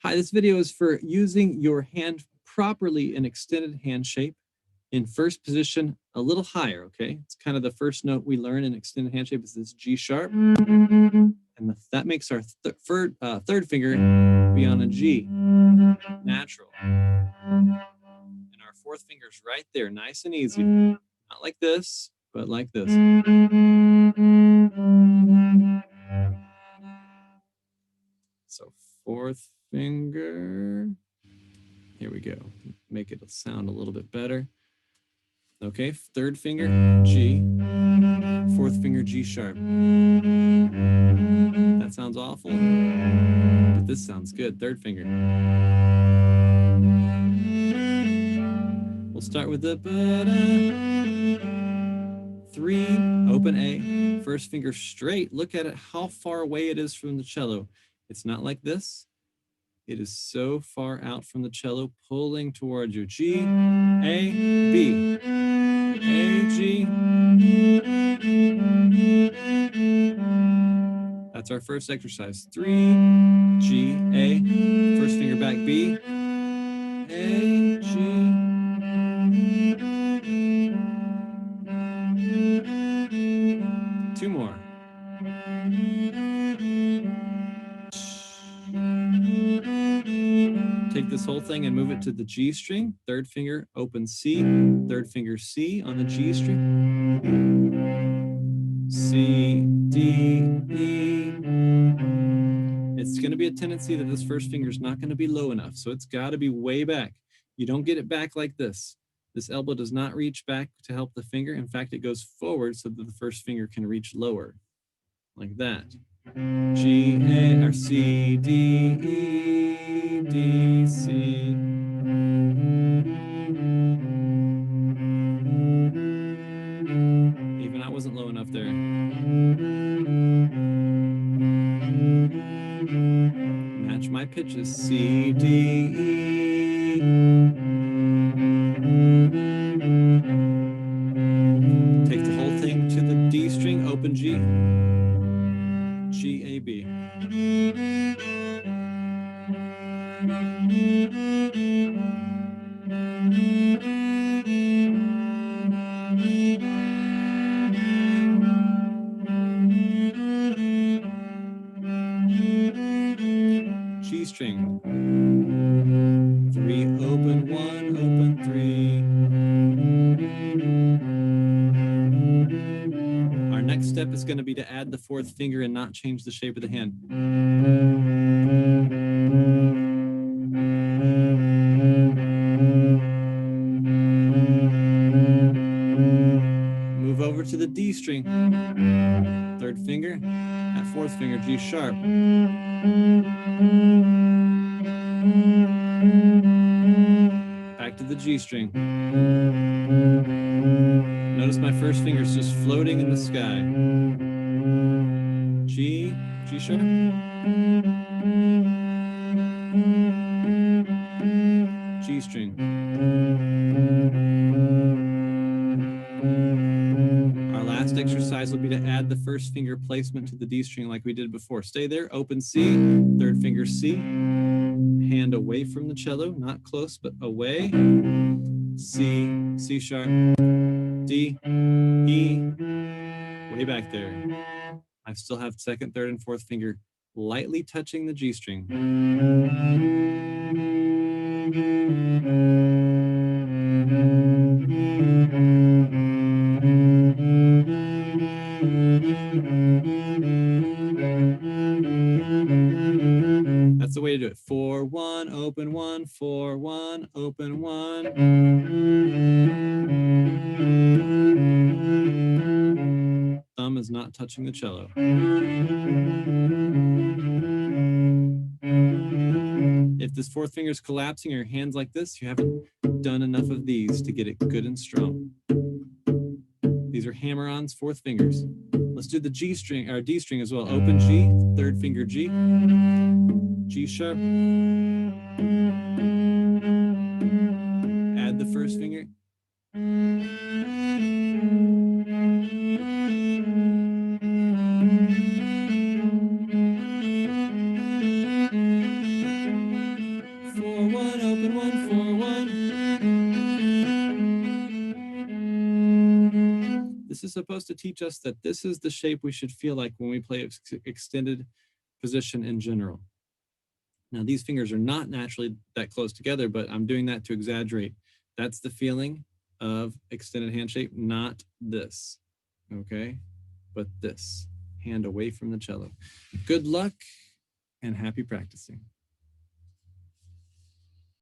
Hi, this video is for using your hand properly in extended hand shape in first position a little higher, okay? It's kind of the first note we learn in extended hand shape is this G sharp. And that makes our third finger be on a G, natural. And our fourth finger is right there, nice and easy. Not like this, but like this. So fourth finger, here we go. Make it sound a little bit better. Okay, third finger, G, fourth finger, G sharp. That sounds awful, but this sounds good. Third finger. We'll start with the three, open A, first finger straight. Look at it, how far away it is from the cello. It's not like this. It is so far out from the cello, pulling towards you. G, A, B. A, G. That's our first exercise. 3, G, A. First finger back, B. A, G. Two more. Take this whole thing and move it to the G string. Third finger, open C. Third finger C on the G string. C, D, E. It's going to be a tendency that this first finger is not going to be low enough, so it's got to be way back. You don't get it back like this. This elbow does not reach back to help the finger. In fact, it goes forward so that the first finger can reach lower, like that. G, A, or C, D, E, D, C. Even I wasn't low enough there. Match my pitches, C, D, E. Take the whole thing to the D string, open G. G, A, B. G string. 3, open 1, open 3. Our next step is going to be to add the fourth finger and not change the shape of the hand. Move over to the D string. Third finger, that fourth finger, G sharp. Back to the G string. Notice my first finger is just floating in the sky. G, G sharp. G string. Our last exercise will be to add the first finger placement to the D string like we did before. Stay there, open C, third finger C, hand away from the cello, not close, but away. C, C sharp, D, E, way back there. I still have second, third, and fourth finger lightly touching the G string. That's the way to do it. 4, 1, open 1, 4, 1, open 1. Thumb is not touching the cello. If this fourth finger is collapsing or your hand's like this, you haven't done enough of these to get it good and strong. These are hammer-ons, fourth fingers. Let's do the G string, or D string as well. Open G, third finger G, G sharp. Add the first finger. This is supposed to teach us that this is the shape we should feel like when we play extended position in general. Now, these fingers are not naturally that close together, but I'm doing that to exaggerate. That's the feeling of extended hand shape, not this, okay? But this, hand away from the cello. Good luck and happy practicing.